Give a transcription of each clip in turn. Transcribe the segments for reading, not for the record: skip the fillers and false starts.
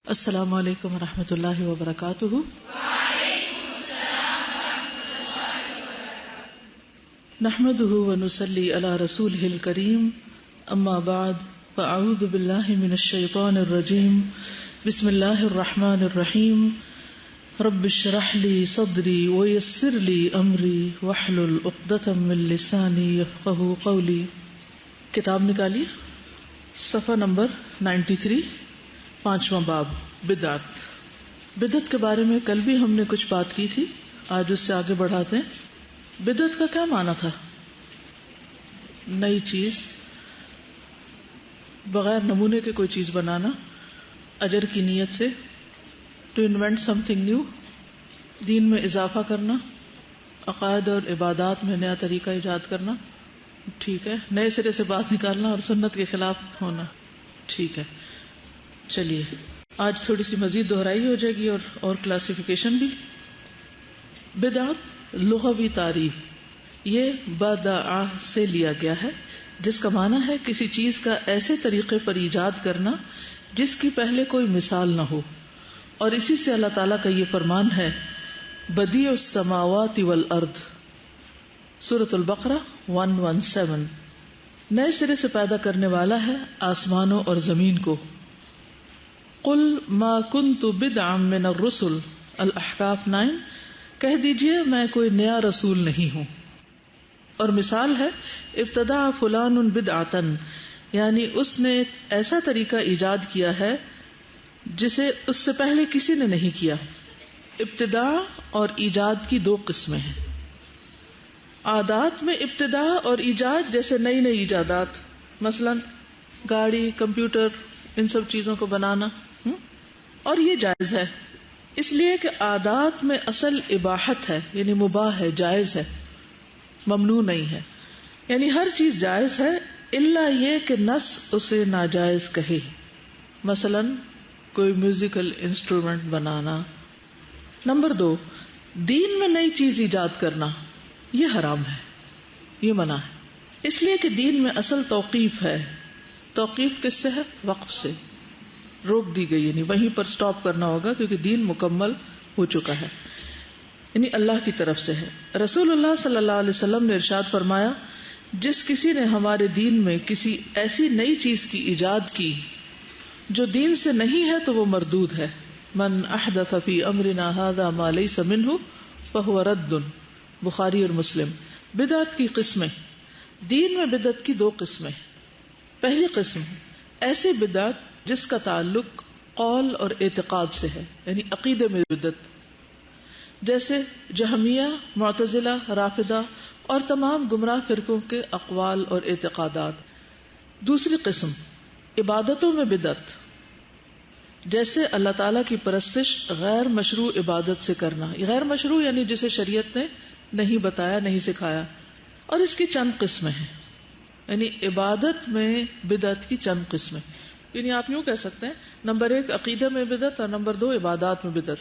السلام علیکم ورحمۃ اللہ وبرکاتہ۔ نحمده ونصلی علی رسوله الکریم، اما بعد فاعوذ باللہ من الشیطان الرجیم، بسم اللہ الرحمن الرحیم۔ رب اشرح لی صدری ویسر لی امری واحلل عقدۃ من لسانی یفقہوا قولی۔ کتاب نکالی، صفحہ نمبر 93، 5واں باب، بدعت۔ بدعت کے بارے میں کل بھی ہم نے کچھ بات کی تھی، آج اس سے آگے بڑھاتے ہیں۔ بدعت کا کیا معنی تھا؟ نئی چیز، بغیر نمونے کے کوئی چیز بنانا، اجر کی نیت سے، to invent something new, دین میں اضافہ کرنا، عقائد اور عبادات میں نیا طریقہ ایجاد کرنا، ٹھیک ہے، نئے سرے سے بات نکالنا اور سنت کے خلاف ہونا، ٹھیک ہے۔ چلیے آج تھوڑی سی مزید دہرائی ہو جائے گی اور کلاسیفیکیشن بھی۔ بدعت لغوی تعریف، یہ بدع سے لیا گیا ہے، جس کا معنی ہے کسی چیز کا ایسے طریقے پر ایجاد کرنا جس کی پہلے کوئی مثال نہ ہو، اور اسی سے اللہ تعالیٰ کا یہ فرمان ہے، بدیع السماوات والارض، سورۃ البقرہ 117، نئے سرے سے پیدا کرنے والا ہے آسمانوں اور زمین کو۔ قل ما کنت بدعا من الرسل، الاحقاف 9، کہہ دیجئے میں کوئی نیا رسول نہیں ہوں۔ اور مثال ہے، ابتدع فلان بدعتا، یعنی اس نے ایسا طریقہ ایجاد کیا ہے جسے اس سے پہلے کسی نے نہیں کیا۔ ابتداء اور ایجاد کی دو قسمیں ہیں۔ عادات میں ابتداء اور ایجاد، جیسے نئی نئی ایجادات، مثلا گاڑی، کمپیوٹر، ان سب چیزوں کو بنانا، اور یہ جائز ہے، اس لیے کہ عادات میں اصل اباحت ہے، یعنی مباح ہے، جائز ہے، ممنوع نہیں ہے، یعنی ہر چیز جائز ہے الا یہ کہ نص اسے ناجائز کہے۔ مثلا کوئی میوزیکل انسٹرومنٹ بنانا۔ نمبر 2، دین میں نئی چیز ایجاد کرنا، یہ حرام ہے، یہ منع ہے، اس لیے کہ دین میں اصل توقیف ہے۔ توقیف کس سے ہے؟ وقف سے، روک دی گئی، یعنی وہیں پر سٹاپ کرنا ہوگا، کیونکہ دین مکمل ہو چکا ہے، یعنی اللہ کی طرف سے ہے۔ رسول اللہ صلی اللہ علیہ وسلم نے ارشاد فرمایا، جس کسی نے ہمارے دین میں کسی ایسی نئی چیز کی ایجاد کی جو دین سے نہیں ہے تو وہ مردود ہے۔ من احدث فی امرنا ھذا ما لیس منہ فہو رد، بخاری اور مسلم۔ بدعت کی قسمیں، دین میں بدعت کی دو قسمیں۔ پہلی قسم ایسی بدعت جس کا تعلق قول اور اعتقاد سے ہے، یعنی عقیدے میں بدعت، جیسے جہمیہ، معتزلہ، رافضہ اور تمام گمراہ فرقوں کے اقوال اور اعتقادات۔ دوسری قسم عبادتوں میں بدعت، جیسے اللہ تعالیٰ کی پرستش غیر مشروع عبادت سے کرنا۔ غیر مشروع یعنی جسے شریعت نے نہیں بتایا، نہیں سکھایا، اور اس کی چند قسمیں ہیں، یعنی عبادت میں بدعت کی چند قسمیں، یعنی آپ یوں کہہ سکتے ہیں، نمبر 1 عقیدہ میں بدعت، اور نمبر 2 عبادات میں بدعت،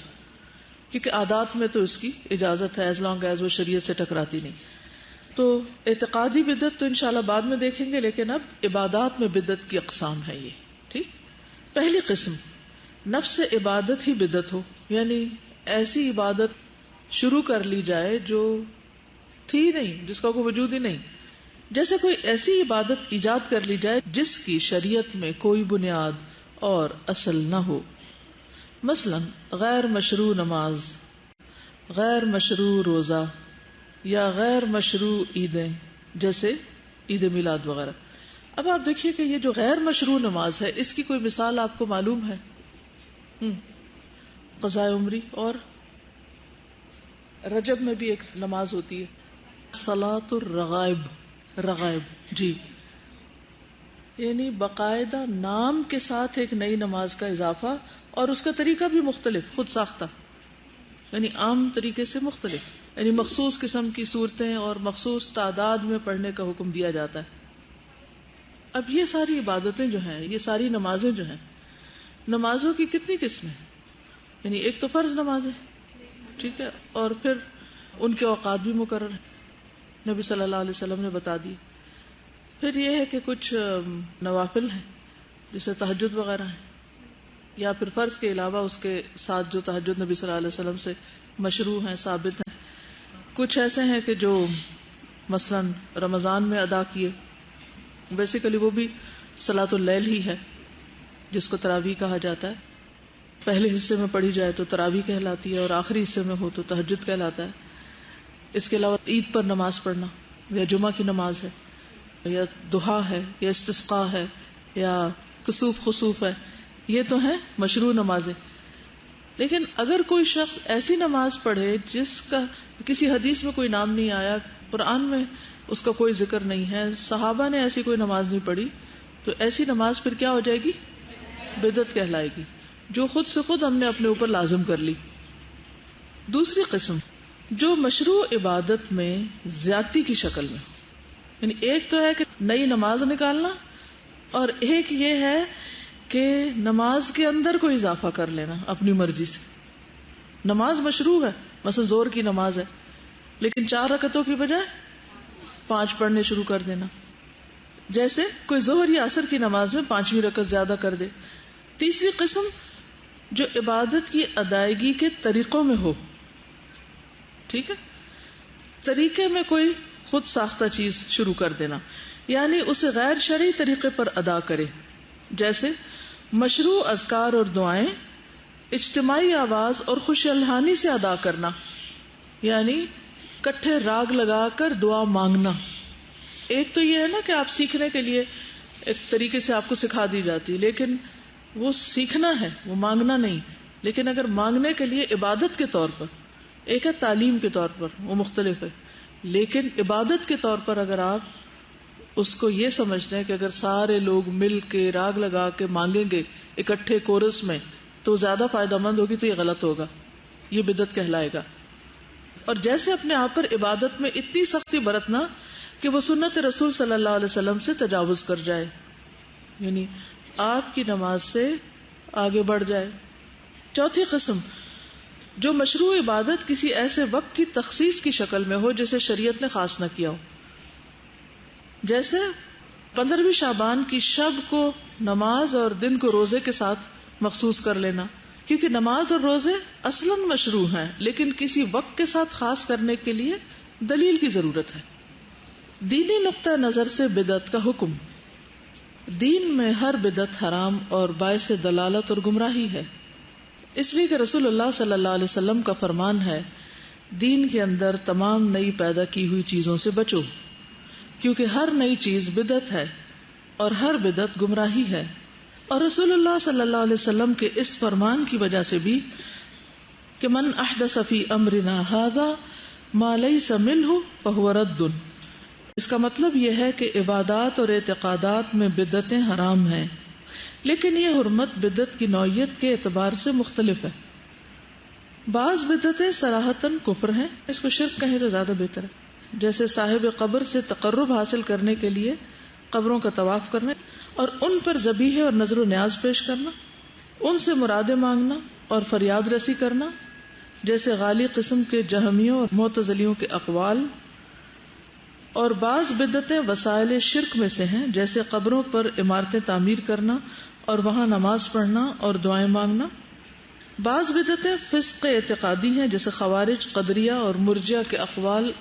کیونکہ عادات میں تو اس کی اجازت ہے ایز لانگ ایز وہ شریعت سے ٹکراتی نہیں۔ تو اعتقادی بدعت تو انشاءاللہ بعد میں دیکھیں گے، لیکن اب عبادات میں بدعت کی اقسام ہے یہ، ٹھیک۔ پہلی قسم نفس عبادت ہی بدعت ہو، یعنی ایسی عبادت شروع کر لی جائے جو تھی نہیں، جس کا کوئی وجود ہی نہیں، جیسے کوئی ایسی عبادت ایجاد کر لی جائے جس کی شریعت میں کوئی بنیاد اور اصل نہ ہو۔ مثلا غیر مشروع نماز، غیر مشروع روزہ، یا غیر مشروع عیدیں، جیسے عید میلاد وغیرہ۔ اب آپ دیکھیے کہ یہ جو غیر مشروع نماز ہے، اس کی کوئی مثال آپ کو معلوم ہے؟ قضاء عمری، اور رجب میں بھی ایک نماز ہوتی ہے صلاۃ الرغائب، رغائب، جی، یعنی باقاعدہ نام کے ساتھ ایک نئی نماز کا اضافہ، اور اس کا طریقہ بھی مختلف، خود ساختہ، یعنی عام طریقے سے مختلف، یعنی مخصوص قسم کی صورتیں اور مخصوص تعداد میں پڑھنے کا حکم دیا جاتا ہے۔ اب یہ ساری عبادتیں جو ہیں، یہ ساری نمازیں جو ہیں، نمازوں کی کتنی قسمیں، یعنی ایک تو فرض نمازیں، ٹھیک ہے، اور پھر ان کے اوقات بھی مقرر ہیں، نبی صلی اللہ علیہ وسلم نے بتا دی۔ پھر یہ ہے کہ کچھ نوافل ہیں، جیسے تہجد وغیرہ ہیں، یا پھر فرض کے علاوہ اس کے ساتھ جو تہجد نبی صلی اللہ علیہ وسلم سے مشروع ہیں، ثابت ہیں. کچھ ایسے ہیں کہ جو مثلا رمضان میں ادا کیے، بیسیکلی وہ بھی صلاۃ اللیل ہی ہے جس کو تراویح کہا جاتا ہے. پہلے حصے میں پڑھی جائے تو تراویح کہلاتی ہے اور آخری حصے میں ہو تو تہجد کہلاتا ہے. اس کے علاوہ عید پر نماز پڑھنا، یا جمعہ کی نماز ہے، یا دہا ہے، یا استسقاء ہے، یا کسوف خسوف ہے، یہ تو ہیں مشروع نمازیں. لیکن اگر کوئی شخص ایسی نماز پڑھے جس کا کسی حدیث میں کوئی نام نہیں آیا، قرآن میں اس کا کوئی ذکر نہیں ہے، صحابہ نے ایسی کوئی نماز نہیں پڑھی، تو ایسی نماز پھر کیا ہو جائے گی؟ بدعت کہلائے گی، جو خود سے خود ہم نے اپنے اوپر لازم کر لی. دوسری قسم جو مشروع عبادت میں زیادتی کی شکل میں، یعنی ایک تو ہے کہ نئی نماز نکالنا، اور ایک یہ ہے کہ نماز کے اندر کوئی اضافہ کر لینا اپنی مرضی سے. نماز مشروع ہے، مثلا زور کی نماز ہے، لیکن 4 رکعتوں کی بجائے 5 پڑھنے شروع کر دینا. جیسے کوئی ظہر یا عصر کی نماز میں 5ویں رکعت زیادہ کر دے. تیسری قسم جو عبادت کی ادائیگی کے طریقوں میں ہو، ٹھیک ہے، طریقے میں کوئی خود ساختہ چیز شروع کر دینا، یعنی اسے غیر شرعی طریقے پر ادا کرے. جیسے مشروع اذکار اور دعائیں اجتماعی آواز اور خوش الحانی سے ادا کرنا، یعنی کٹھے راگ لگا کر دعا مانگنا. ایک تو یہ ہے نا کہ آپ سیکھنے کے لیے ایک طریقے سے آپ کو سکھا دی جاتی، لیکن وہ سیکھنا ہے، وہ مانگنا نہیں. لیکن اگر مانگنے کے لیے عبادت کے طور پر، ایک ہے تعلیم کے طور پر، وہ مختلف ہے، لیکن عبادت کے طور پر اگر آپ اس کو یہ سمجھتے ہیں کہ اگر سارے لوگ مل کے راگ لگا کے مانگیں گے اکٹھے کورس میں تو زیادہ فائدہ مند ہوگی، تو یہ غلط ہوگا، یہ بدعت کہلائے گا. اور جیسے اپنے آپ پر عبادت میں اتنی سختی برتنا کہ وہ سنت رسول صلی اللہ علیہ وسلم سے تجاوز کر جائے، یعنی آپ کی نماز سے آگے بڑھ جائے. چوتھی قسم جو مشروع عبادت کسی ایسے وقت کی تخصیص کی شکل میں ہو جسے شریعت نے خاص نہ کیا ہو. جیسے 15ویں شعبان کی شب کو نماز اور دن کو روزے کے ساتھ مخصوص کر لینا، کیونکہ نماز اور روزے اصلاً مشروع ہیں، لیکن کسی وقت کے ساتھ خاص کرنے کے لیے دلیل کی ضرورت ہے. دینی نقطہ نظر سے بدعت کا حکم. دین میں ہر بدعت حرام اور باعث دلالت اور گمراہی ہے، اس لیے کہ رسول اللہ صلی اللہ علیہ وسلم کا فرمان ہے، دین کے اندر تمام نئی پیدا کی ہوئی چیزوں سے بچو، کیونکہ ہر نئی چیز بدعت ہے اور ہر بدعت گمراہی ہے. اور رسول اللہ صلی اللہ علیہ وسلم کے اس فرمان کی وجہ سے بھی کہ من احدث فی امرنا ھذا ما لیس منہ فہو رد، اس کا مطلب یہ ہے کہ عبادات اور اعتقادات میں بدعتیں حرام ہیں، لیکن یہ حرمت بدعت کی نوعیت کے اعتبار سے مختلف ہے. بعض بدعتیں صراحتاً کفر ہیں، اس کو شرک کہیں تو زیادہ بہتر ہے، جیسے صاحب قبر سے تقرب حاصل کرنے کے لیے قبروں کا طواف کرنا اور ان پر ذبیحے اور نذر و نیاز پیش کرنا، ان سے مرادیں مانگنا اور فریاد رسی کرنا، جیسے غالی قسم کے جہمیوں اور معتزلیوں کے اقوال. اور بعض بدعتیں وسائل شرک میں سے ہیں، جیسے قبروں پر عمارتیں تعمیر کرنا اور وہاں نماز پڑھنا اور دعائیں مانگنا. بعض بدعتیں فسق اعتقادی ہیں، جیسے خوارج، قدریہ اور مرجئہ کے اقوال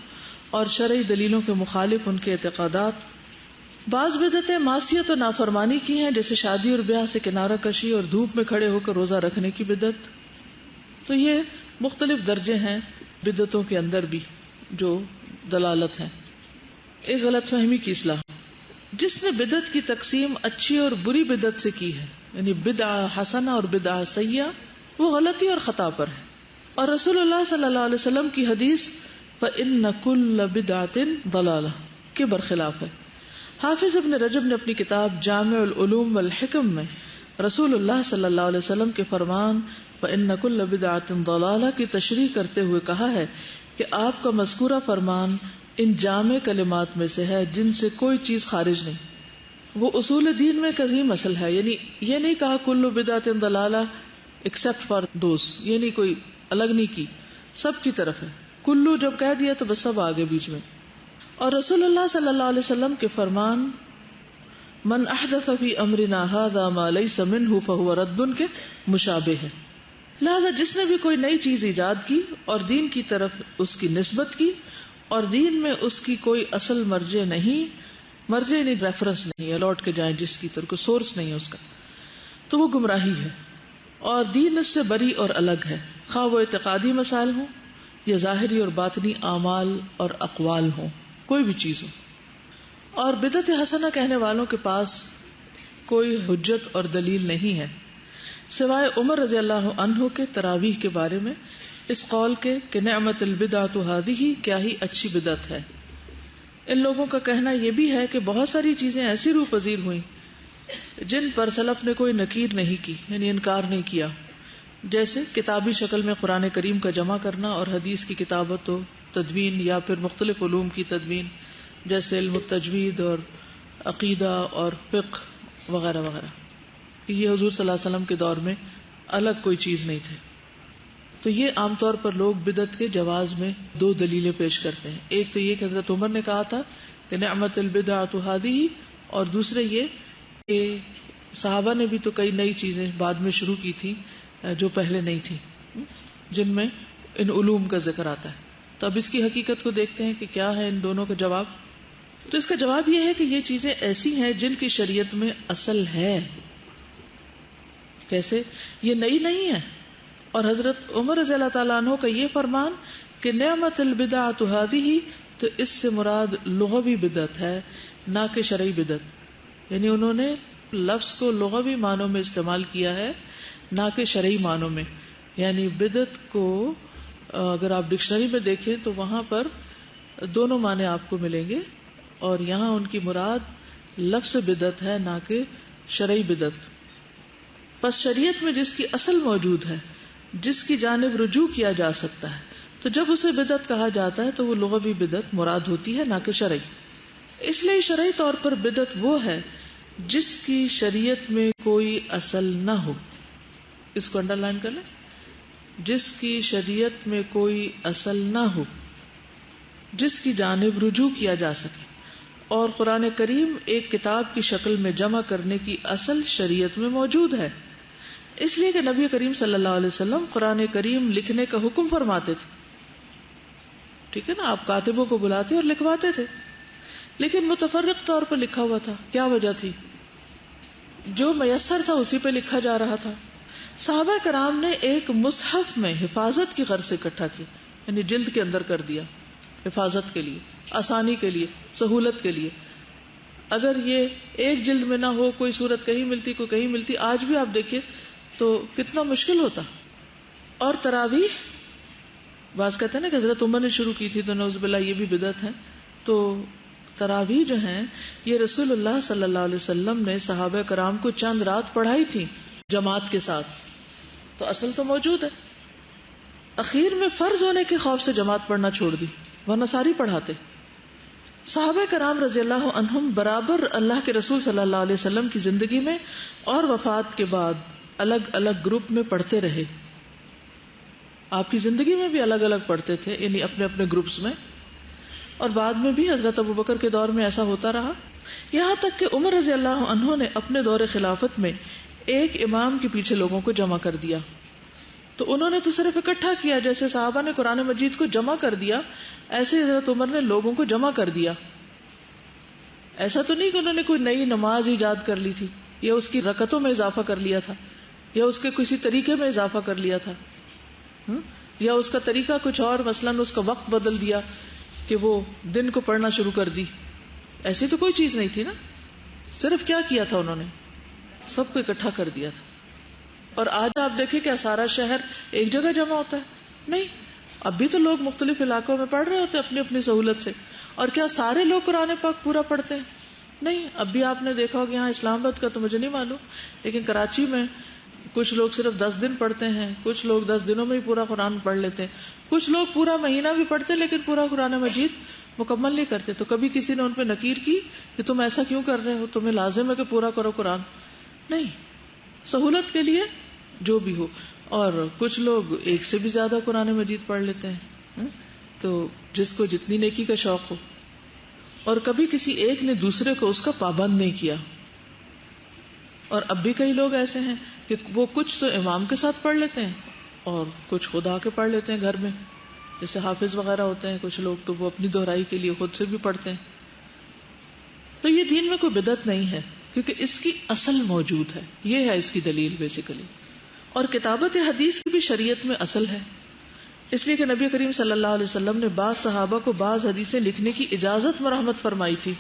اور شرعی دلیلوں کے مخالف ان کے اعتقادات. بعض بدعتیں معصیت و نافرمانی کی ہیں، جیسے شادی اور بیاہ سے کنارہ کشی اور دھوپ میں کھڑے ہو کر روزہ رکھنے کی بدعت. تو یہ مختلف درجے ہیں بدعتوں کے اندر بھی جو دلالت ہیں. ایک غلط فہمی کی اصلاح. جس نے بدعت کی تقسیم اچھی اور بری بدعت سے کی ہے، یعنی بدعہ حسنہ اور بدعہ سیئہ، وہ غلطی اور خطا پر ہے. اور رسول اللہ صلی اللہ علیہ وسلم کی حدیث فَإِنَّ كُلَّ بِدْعَةٍ ضَلَالَةٍ کے برخلاف ہے. حافظ ابن رجب نے اپنی کتاب جامع العلوم والحکم میں رسول اللہ صلی اللہ علیہ وسلم کے فرمان فَإِنَّ كُلَّ بِدْعَةٍ ضَلَالَةٍ کی تشریح کرتے ہوئے کہا ہے کہ آپ کا مذکورہ فرمان ان جامع کلمات میں سے ہے جن سے کوئی چیز خارج نہیں. وہ اصول دین میں ایک عظیم اصل ہے، یعنی یہ نہیں کہا کلو بدعت ضلالہ ایکسپٹ فار دوز، یہ نہیں کوئی الگ نہیں کی، سب کی طرف ہے. کلو جب کہہ دیا تو بس سب آگے بیچ میں. اور رسول اللہ صلی اللہ علیہ وسلم کے فرمان من احدث فی امرنا ھذا ما لیس منہ فہو رد کے مشابہ ہے. لہذا جس نے بھی کوئی نئی چیز ایجاد کی اور دین کی طرف اس کی نسبت کی اور دین میں اس کی کوئی اصل مرجع نہیں ریفرنس نہیں ہے، لوٹ کے جائیں جس کی طرف کوئی سورس نہیں ہے اس کا، تو وہ گمراہی ہے اور دین اس سے بری اور الگ ہے، خواہ وہ اعتقادی مسائل ہوں یا ظاہری اور باطنی اعمال اور اقوال ہوں، کوئی بھی چیز ہو. اور بدعت حسنہ کہنے والوں کے پاس کوئی حجت اور دلیل نہیں ہے سوائے عمر رضی اللہ عنہ کے تراویح کے بارے میں اس قول کے کہ نعمت البدعۃ ھذہ، کیا ہی اچھی بدعت ہے. ان لوگوں کا کہنا یہ بھی ہے کہ بہت ساری چیزیں ایسی روح پذیر ہوئیں جن پر سلف نے کوئی نکیر نہیں کی، یعنی انکار نہیں کیا، جیسے کتابی شکل میں قرآن کریم کا جمع کرنا اور حدیث کی کتابت و تدوین یا پھر مختلف علوم کی تدوین جیسے علم التجوید اور عقیدہ اور فقہ وغیرہ وغیرہ. یہ حضور صلی اللہ علیہ وسلم کے دور میں الگ کوئی چیز نہیں تھے. تو یہ عام طور پر لوگ بدعت کے جواز میں دو دلیلیں پیش کرتے ہیں. ایک تو یہ کہ حضرت عمر نے کہا تھا کہ نعمت البدعۃ ھذہ، اور دوسرے یہ کہ صحابہ نے بھی تو کئی نئی چیزیں بعد میں شروع کی تھی جو پہلے نہیں تھی، جن میں ان علوم کا ذکر آتا ہے. تو اب اس کی حقیقت کو دیکھتے ہیں کہ کیا ہے ان دونوں کا جواب. تو اس کا جواب یہ ہے کہ یہ چیزیں ایسی ہیں جن کی شریعت میں اصل ہے. کیسے؟ یہ نئی نہیں ہے. اور حضرت عمر رضی اللہ تعالیٰ عنہ کا یہ فرمان کہ نعمت البدعۃ ھذہ، تو اس سے مراد لغوی بدعت ہے نہ کہ شرعی بدعت. یعنی انہوں نے لفظ کو لغوی معنوں میں استعمال کیا ہے نہ کہ شرعی معنوں میں. یعنی بدعت کو اگر آپ ڈکشنری میں دیکھیں تو وہاں پر دونوں معنی آپ کو ملیں گے، اور یہاں ان کی مراد لفظ بدعت ہے نہ کہ شرعی بدعت. پس شریعت میں جس کی اصل موجود ہے، جس کی جانب رجوع کیا جا سکتا ہے، تو جب اسے بدعت کہا جاتا ہے تو وہ لغوی بدعت مراد ہوتی ہے نہ کہ شرعی. اس لیے شرعی طور پر بدعت وہ ہے جس کی شریعت میں کوئی اصل نہ ہو. اس کو انڈر لائن کر لیں، جس کی شریعت میں کوئی اصل نہ ہو، جس کی جانب رجوع کیا جا سکے. اور قرآن کریم ایک کتاب کی شکل میں جمع کرنے کی اصل شریعت میں موجود ہے، اس لیے کہ نبی کریم صلی اللہ علیہ وسلم قرآن کریم لکھنے کا حکم فرماتے تھے. ٹھیک ہے نا، آپ کاتبوں کو بلاتے اور لکھواتے تھے، لیکن متفرق طور پر لکھا ہوا تھا. کیا وجہ تھی؟ جو میسر تھا اسی پہ لکھا جا رہا تھا. صحابہ کرام نے ایک مصحف میں حفاظت کی غرض سے اکٹھا کیا، یعنی جلد کے اندر کر دیا، حفاظت کے لیے، آسانی کے لیے، سہولت کے لیے. اگر یہ ایک جلد میں نہ ہو، کوئی صورت کہیں ملتی کوئی کہیں ملتی، آج بھی آپ دیکھیے تو کتنا مشکل ہوتا. اور تراویح، بعض کہتے ہیں نا کہ حضرت عمر نے شروع کی تھی تو نعوذ باللہ یہ بھی بدعت ہے. تو تراویح جو ہیں یہ رسول اللہ صلی اللہ علیہ وسلم نے صحابہ کرام کو چند رات پڑھائی تھی جماعت کے ساتھ، تو اصل تو موجود ہے. اخیر میں فرض ہونے کے خوف سے جماعت پڑھنا چھوڑ دی، ورنہ ساری پڑھاتے. صحابہ کرام رضی اللہ عنہم برابر اللہ کے رسول صلی اللہ علیہ وسلم کی زندگی میں اور وفات کے بعد الگ الگ گروپ میں پڑھتے رہے. آپ کی زندگی میں بھی الگ الگ پڑھتے تھے، یعنی اپنے اپنے گروپس میں، اور بعد میں بھی حضرت ابوبکر کے دور میں ایسا ہوتا رہا. یہاں تک کہ عمر رضی اللہ عنہ نے اپنے دور خلافت میں ایک امام کے پیچھے لوگوں کو جمع کر دیا. تو انہوں نے تو صرف اکٹھا کیا، جیسے صحابہ نے قرآن مجید کو جمع کر دیا، ایسے حضرت عمر نے لوگوں کو جمع کر دیا. ایسا تو نہیں کہ انہوں نے کوئی نئی نماز ایجاد کر لی تھی، یا اس کی رکعتوں میں اضافہ کر لیا تھا، یا اس کے کسی طریقے میں اضافہ کر لیا تھا، یا اس کا طریقہ کچھ اور، مثلاً اس کا وقت بدل دیا کہ وہ دن کو پڑھنا شروع کر دی. ایسی تو کوئی چیز نہیں تھی نا. صرف کیا کیا تھا انہوں نے؟ سب کو اکٹھا کر دیا تھا. اور آج آپ دیکھیں کہ سارا شہر ایک جگہ جمع ہوتا ہے؟ نہیں. اب بھی تو لوگ مختلف علاقوں میں پڑھ رہے ہوتے ہیں اپنی اپنی سہولت سے. اور کیا سارے لوگ قرآن پاک پورا پڑھتے ہیں؟ نہیں. اب بھی آپ نے دیکھا ہوگا، یہاں اسلام آباد کا تو مجھے نہیں معلوم، لیکن کراچی میں کچھ لوگ صرف 10 دن پڑھتے ہیں، کچھ لوگ 10 دنوں میں ہی پورا قرآن پڑھ لیتے ہیں، کچھ لوگ پورا مہینہ بھی پڑھتے ہیں لیکن پورا قرآن مجید مکمل نہیں کرتے. تو کبھی کسی نے ان پہ نکیر کی کہ تم ایسا کیوں کر رہے ہو، تمہیں لازم ہے کہ پورا کرو قرآن؟ نہیں، سہولت کے لیے جو بھی ہو. اور کچھ لوگ ایک سے بھی زیادہ قرآن مجید پڑھ لیتے ہیں، تو جس کو جتنی نیکی کا شوق ہو. اور کبھی کسی ایک نے دوسرے کو اس کا پابند نہیں کیا. اور اب بھی کئی لوگ ایسے ہیں کہ وہ کچھ تو امام کے ساتھ پڑھ لیتے ہیں اور کچھ خدا کے پڑھ لیتے ہیں گھر میں، جیسے حافظ وغیرہ ہوتے ہیں کچھ لوگ، تو وہ اپنی دہرائی کے لیے خود سے بھی پڑھتے ہیں. تو یہ دین میں کوئی بدعت نہیں ہے، کیونکہ اس کی اصل موجود ہے. یہ ہے اس کی دلیل بیسیکلی. اور کتابت حدیث کی بھی شریعت میں اصل ہے، اس لیے کہ نبی کریم صلی اللہ علیہ وسلم نے بعض صحابہ کو بعض حدیثیں لکھنے کی اجازت مرحمت فرمائی تھی،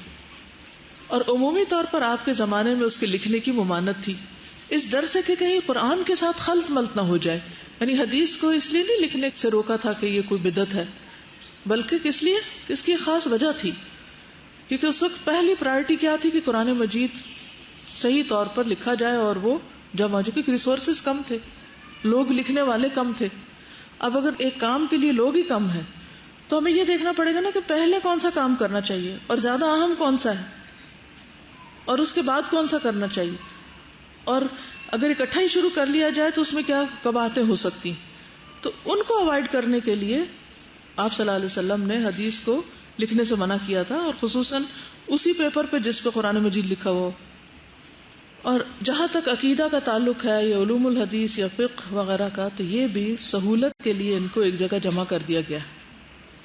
اور عمومی طور پر آپ کے زمانے میں اس کے لکھنے کی ممانعت تھی، اس ڈر سے کہ کہیں قرآن کے ساتھ خلط ملط نہ ہو جائے. یعنی حدیث کو اس لیے نہیں لکھنے سے روکا تھا کہ یہ کوئی بدعت ہے، بلکہ کس لیے؟ اس کی خاص وجہ تھی، کیونکہ اس وقت پہلی پرائرٹی کیا تھی کہ قرآن مجید صحیح طور پر لکھا جائے اور وہ جمع ہو جائے، کیونکہ ریسورسز کم تھے، لوگ لکھنے والے کم تھے. اب اگر ایک کام کے لیے لوگ ہی کم ہیں تو ہمیں یہ دیکھنا پڑے گا نا کہ پہلے کون سا کام کرنا چاہیے اور زیادہ اہم کون سا ہے، اور اس کے بعد کون سا کرنا چاہیے. اور اگر اکٹھا ہی شروع کر لیا جائے تو اس میں کیا قباحتیں ہو سکتی. تو ان کو اوائڈ کرنے کے لیے آپ صلی اللہ علیہ وسلم نے حدیث کو لکھنے سے منع کیا تھا، اور خصوصاً اسی پیپر پہ جس پہ قرآن مجید لکھا ہوا. اور جہاں تک عقیدہ کا تعلق ہے یا علوم الحدیث یا فقہ وغیرہ کا، تو یہ بھی سہولت کے لیے ان کو ایک جگہ جمع کر دیا گیا.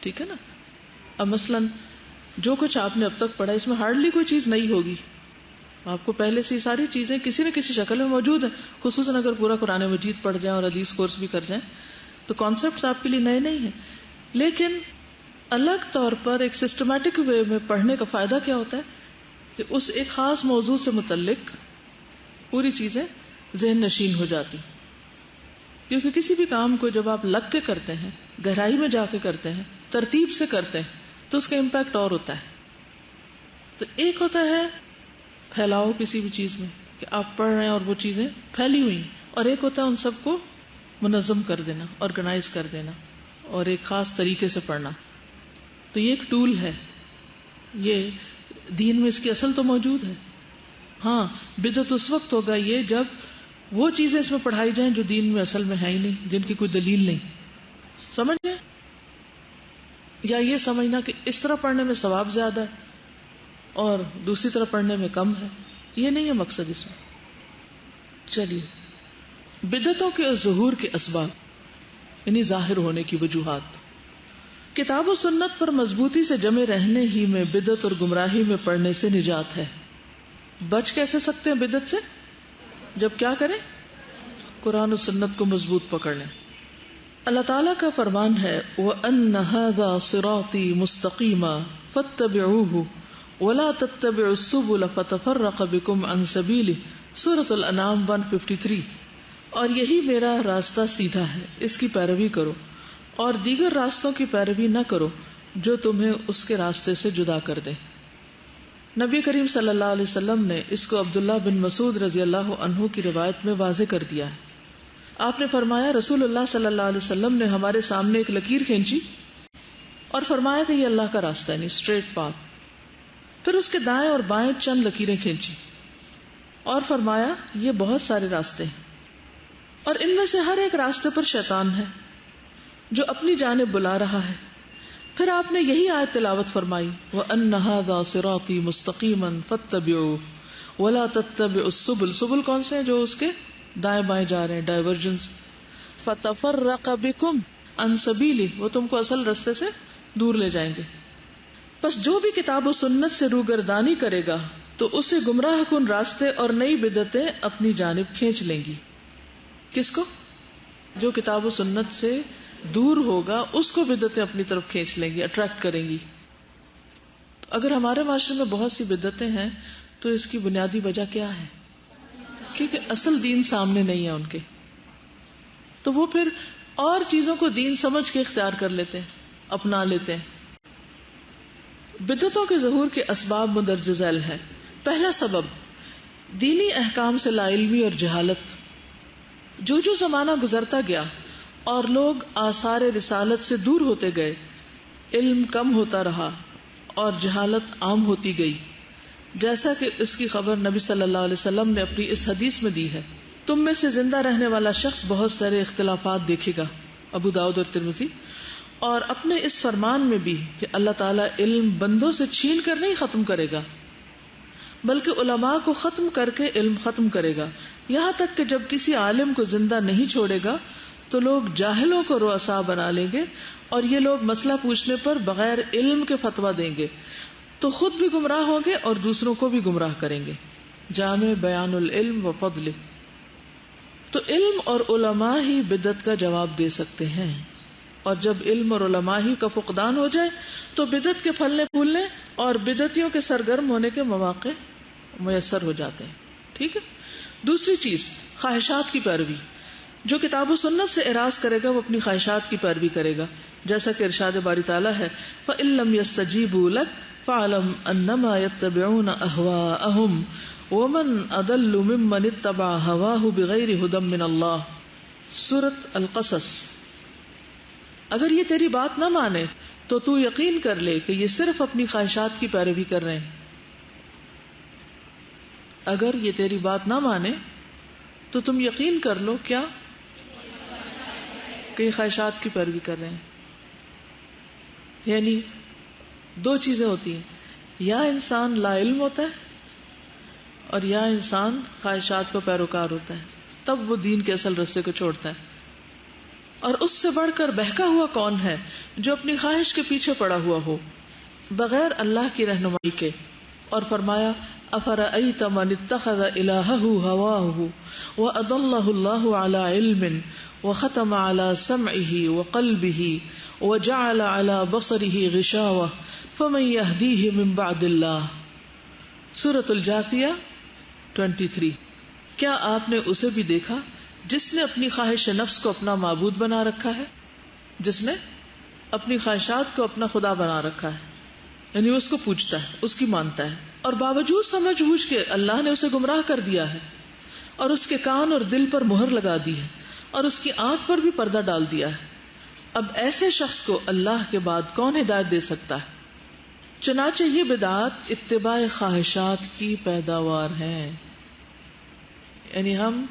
ٹھیک ہے نا. اب مثلاً جو کچھ آپ نے اب تک پڑھا اس میں ہارڈلی کوئی چیز نئی ہوگی، آپ کو پہلے سے ساری چیزیں کسی نہ کسی شکل میں موجود ہیں. خصوصاً اگر پورا قرآن مجید پڑھ جائیں اور حدیث کورس بھی کر جائیں تو کانسیپٹس آپ کے لیے نئے نہیں ہیں. لیکن الگ طور پر ایک سسٹمیٹک وے میں پڑھنے کا فائدہ کیا ہوتا ہے کہ اس ایک خاص موضوع سے متعلق پوری چیزیں ذہن نشین ہو جاتی. کیونکہ کسی بھی کام کو جب آپ لگ کے کرتے ہیں، گہرائی میں جا کے کرتے ہیں، ترتیب سے کرتے ہیں، تو اس کا امپیکٹ اور ہوتا ہے. تو ایک ہوتا ہے پھیلاؤ کسی بھی چیز میں کہ آپ پڑھ رہے ہیں اور وہ چیزیں پھیلی ہوئی، اور ایک ہوتا ہے ان سب کو منظم کر دینا، آرگنائز کر دینا اور ایک خاص طریقے سے پڑھنا. تو یہ ایک ٹول ہے. یہ دین میں اس کی اصل تو موجود ہے. ہاں، بدعت اس وقت ہوگا یہ جب وہ چیزیں اس میں پڑھائی جائیں جو دین میں اصل میں ہے ہی نہیں، جن کی کوئی دلیل نہیں. سمجھ گئے؟ یا یہ سمجھنا کہ اس طرح پڑھنے میں ثواب زیادہ ہے اور دوسری طرح پڑھنے میں کم ہے، یہ نہیں ہے مقصد اس میں. چلیے، بدعتوں کے ظہور کے اسباب یعنی ظاہر ہونے کی وجوہات. کتاب و سنت پر مضبوطی سے جمے رہنے ہی میں بدعت اور گمراہی میں پڑنے سے نجات ہے. بچ کیسے سکتے ہیں بدعت سے؟ جب کیا کریں؟ قرآن و سنت کو مضبوط پکڑ لیں. اللہ تعالیٰ کا فرمان ہے وَأَنَّ هَذَا صِرَاطِي مُسْتَقِيمًا فَاتَّبِعُوهُ وَلَا تَتَّبِعُوا السُّبُلَ فَتَفَرَّقَ بِكُمْ عَنْ سَبِيلِهِ سورۃ الانعام 153. اور یہی میرا راستہ سیدھا ہے، اس کی پیروی کرو اور دیگر راستوں کی پیروی نہ کرو جو تمہیں اس کے راستے سے جدا کر دے. نبی کریم صلی اللہ علیہ وسلم نے اس کو عبداللہ بن مسعود رضی اللہ عنہ کی روایت میں واضح کر دیا ہے. آپ نے فرمایا رسول اللہ صلی اللہ علیہ وسلم نے ہمارے سامنے ایک لکیر کھینچی اور فرمایا کہ یہ اللہ کا راستہ ہے، یعنی اسٹریٹ پاتھ. پھر اس کے دائیں اور بائیں چند لکیریں کھینچی اور فرمایا یہ بہت سارے راستے ہیں اور ان میں سے ہر ایک راستے پر شیطان ہے جو اپنی جانب بلا رہا ہے. پھر آپ نے یہی آیت تلاوت فرمائی وَأَنَّ هَذَا صِرَاطِي مُسْتَقِيمًا فَاتَّبِعُوهُ وَلَا تَتَّبِعُوا السُّبُلَ. سبل کون سے ہیں؟ جو اس کے دائیں بائیں جا رہے ہیں، ڈائیورجنس. فَتَفَرَّقَ بِكُمْ عَنْ سَبِيلِهِ، وہ تم کو اصل راستے سے دور لے جائیں گے. بس جو بھی کتاب و سنت سے روگردانی کرے گا تو اسے گمراہ کن راستے اور نئی بدعتیں اپنی جانب کھینچ لیں گی. کس کو؟ جو کتاب و سنت سے دور ہوگا اس کو بدعتیں اپنی طرف کھینچ لیں گی، اٹریکٹ کریں گی. اگر ہمارے معاشرے میں بہت سی بدعتیں ہیں تو اس کی بنیادی وجہ کیا ہے؟ کیونکہ اصل دین سامنے نہیں ہے ان کے، تو وہ پھر اور چیزوں کو دین سمجھ کے اختیار کر لیتے ہیں، اپنا لیتے ہیں. بدعتوں کے ظہور کے اسباب مندرجہ ذیل ہیں. پہلا سبب دینی احکام سے لا علمی اور جہالت. جو زمانہ گزرتا گیا اور لوگ آثار رسالت سے دور ہوتے گئے، علم کم ہوتا رہا اور جہالت عام ہوتی گئی. جیسا کہ اس کی خبر نبی صلی اللہ علیہ وسلم نے اپنی اس حدیث میں دی ہے، تم میں سے زندہ رہنے والا شخص بہت سارے اختلافات دیکھے گا، ابو داؤد اور ترمذی. اور اپنے اس فرمان میں بھی کہ اللہ تعالیٰ علم بندوں سے چھین کر نہیں ختم کرے گا بلکہ علماء کو ختم کر کے علم ختم کرے گا، یہاں تک کہ جب کسی عالم کو زندہ نہیں چھوڑے گا تو لوگ جاہلوں کو رؤساء بنا لیں گے، اور یہ لوگ مسئلہ پوچھنے پر بغیر علم کے فتویٰ دیں گے تو خود بھی گمراہ ہوں گے اور دوسروں کو بھی گمراہ کریں گے۔ جامع بیان العلم و فضلہ۔ تو علم اور علماء ہی بدعت کا جواب دے سکتے ہیں، اور جب علم اور علماء ہی کا فقدان ہو جائے تو بدعت کے پھلنے پھولنے اور بدعتیوں کے سرگرم ہونے کے مواقع میسر ہو جاتے ہیں۔ ٹھیک ہے۔ دوسری چیز، خواہشات کی پیروی۔ جو کتاب و سنت سے اعراض کرے گا وہ اپنی خواہشات کی پیروی کرے گا، جیسا کہ ارشاد باری تعالیٰ ہے فَإِن لَّمْ يَسْتَجِيبُوا لَكَ فَاعْلَمْ أَنَّمَا يَتَّبِعُونَ أَهْوَاءَهُمْ وَمَنْ أَضَلُّ مِمَّنِ اتَّبَعَ هَوَاهُ بِغَيْرِ هُدًى مِّنَ اللَّهِ۔ سورۃ القصص۔ اگر یہ تیری بات نہ مانے تو تو یقین کر لے کہ یہ صرف اپنی خواہشات کی پیروی کر رہے ہیں۔ اگر یہ تیری بات نہ مانے تو تم یقین کر لو کیا کہ یہ خواہشات کی پیروی کر رہے ہیں۔ یعنی دو چیزیں ہوتی ہیں، یا انسان لا علم ہوتا ہے اور یا انسان خواہشات کو پیروکار ہوتا ہے، تب وہ دین کے اصل رستے کو چھوڑتا ہے۔ اور اس سے بڑھ کر بہکا ہوا کون ہے جو اپنی خواہش کے پیچھے پڑا ہوا ہو بغیر اللہ کی رہنمائی کے۔ اور فرمایا افرأیت من اتخذ الہہ ہواہ وأضلہ اللہ علی علم وختم علی سمعہ وقلبہ وجعل علی بصرہ غشاوہ فمن یہدیہ من بعد اللہ۔ سورۃ الجاثیہ 23۔ کیا آپ نے اسے بھی دیکھا جس نے اپنی خواہش نفس کو اپنا معبود بنا رکھا ہے، جس نے اپنی خواہشات کو اپنا خدا بنا رکھا ہے، یعنی اس کو پوجتا ہے، اس کی مانتا ہے، اور باوجود سمجھ بوجھ کے اللہ نے اسے گمراہ کر دیا ہے اور اس کے کان اور دل پر مہر لگا دی ہے اور اس کی آنکھ پر بھی پردہ ڈال دیا ہے۔ اب ایسے شخص کو اللہ کے بعد کون ہدایت دے سکتا ہے؟ چنانچہ یہ بدعات اتباع خواہشات کی پیداوار ہیں۔ یعنی ہم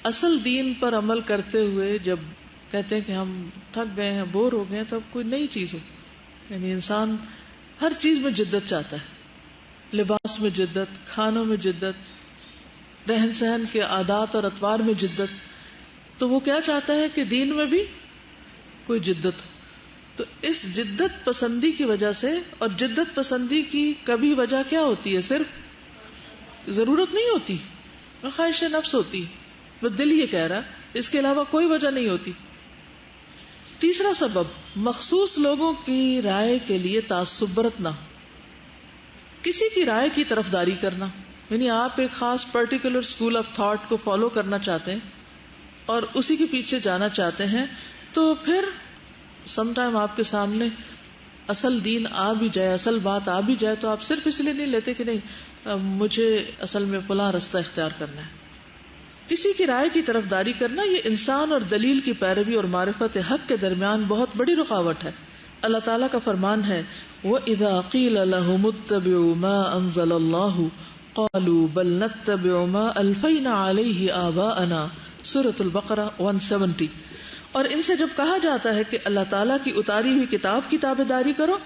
اصل دین پر عمل کرتے ہوئے جب کہتے ہیں کہ ہم تھک گئے ہیں، بور ہو گئے ہیں، تب کوئی نئی چیز ہو، یعنی انسان ہر چیز میں جدت چاہتا ہے، لباس میں جدت، کھانوں میں جدت، رہن سہن کے عادات اور اطوار میں جدت، تو وہ کیا چاہتا ہے کہ دین میں بھی کوئی جدت ہو۔ تو اس جدت پسندی کی وجہ سے، اور جدت پسندی کی کبھی وجہ کیا ہوتی ہے؟ صرف ضرورت نہیں ہوتی، خواہش نفس ہوتی، وہ دل یہ کہہ رہا، اس کے علاوہ کوئی وجہ نہیں ہوتی۔ تیسرا سبب، مخصوص لوگوں کی رائے کے لیے تعصب برتنا، کسی کی رائے کی طرفداری کرنا، یعنی آپ ایک خاص پرٹیکولر اسکول آف تھاٹ کو فالو کرنا چاہتے ہیں اور اسی کے پیچھے جانا چاہتے ہیں، تو پھر سم ٹائم آپ کے سامنے اصل دین آ بھی جائے، اصل بات آ بھی جائے، تو آپ صرف اس لیے نہیں لیتے کہ نہیں مجھے اصل میں فلاں رستہ اختیار کرنا ہے۔ کسی کی رائے کی طرفداری کرنا یہ انسان اور دلیل کی پیروی اور معرفت حق کے درمیان بہت بڑی رکاوٹ ہے۔ اللہ تعالیٰ کا فرمان ہے وَإِذَا قِيلَ لَهُمُ اتَّبِعُوا مَا أَنزَلَ اللَّهُ قَالُوا بَلْ نَتَّبِعُ مَا أَلْفَيْنَا عَلَيْهِ آبَاءَنَا۔ سورۃ البقرہ 170۔ اور ان سے جب کہا جاتا ہے کہ اللہ تعالیٰ کی اتاری ہوئی کتاب کی تابعداری کرو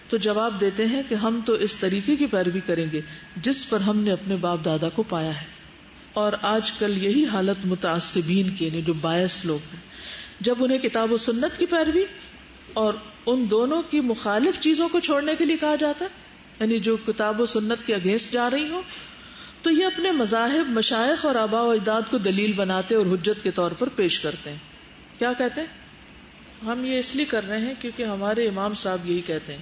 تو جواب دیتے ہیں کہ ہم تو اس طریقے کی پیروی کریں گے جس پر ہم نے اپنے باپ دادا کو پایا ہے۔ اور آج کل یہی حالت متعصبین کی، یعنی جو باعث لوگ ہیں، جب انہیں کتاب و سنت کی پیروی اور ان دونوں کی مخالف چیزوں کو چھوڑنے کے لیے کہا جاتا ہے، یعنی جو کتاب و سنت کے اگینسٹ جا رہی ہوں، تو یہ اپنے مذاہب، مشائخ اور آباء و اجداد کو دلیل بناتے اور حجت کے طور پر پیش کرتے ہیں۔ کیا کہتے ہیں؟ ہم یہ اس لیے کر رہے ہیں کیونکہ ہمارے امام صاحب یہی کہتے ہیں،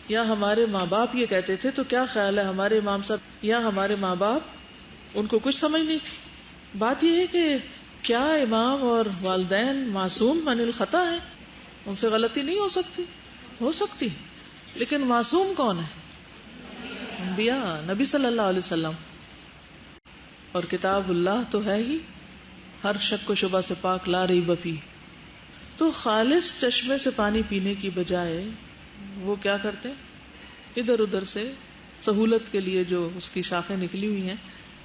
یا ہمارے ماں باپ یہ کہتے تھے، تو کیا خیال ہے ہمارے امام صاحب یا ہمارے ماں باپ، ان کو کچھ سمجھ نہیں تھی۔ بات یہ ہے کہ کیا امام اور والدین معصوم عن الخطا ہیں؟ ان سے غلطی نہیں ہو سکتی؟ ہو سکتی، لیکن معصوم کون ہے؟ انبیاء، نبی صلی اللہ علیہ وسلم، اور کتاب اللہ تو ہے ہی ہر شک و شبہ سے پاک، لا ریب فیہ۔ تو خالص چشمے سے پانی پینے کی بجائے وہ کیا کرتے ہیں؟ ادھر ادھر سے سہولت کے لیے جو اس کی شاخیں نکلی ہوئی ہیں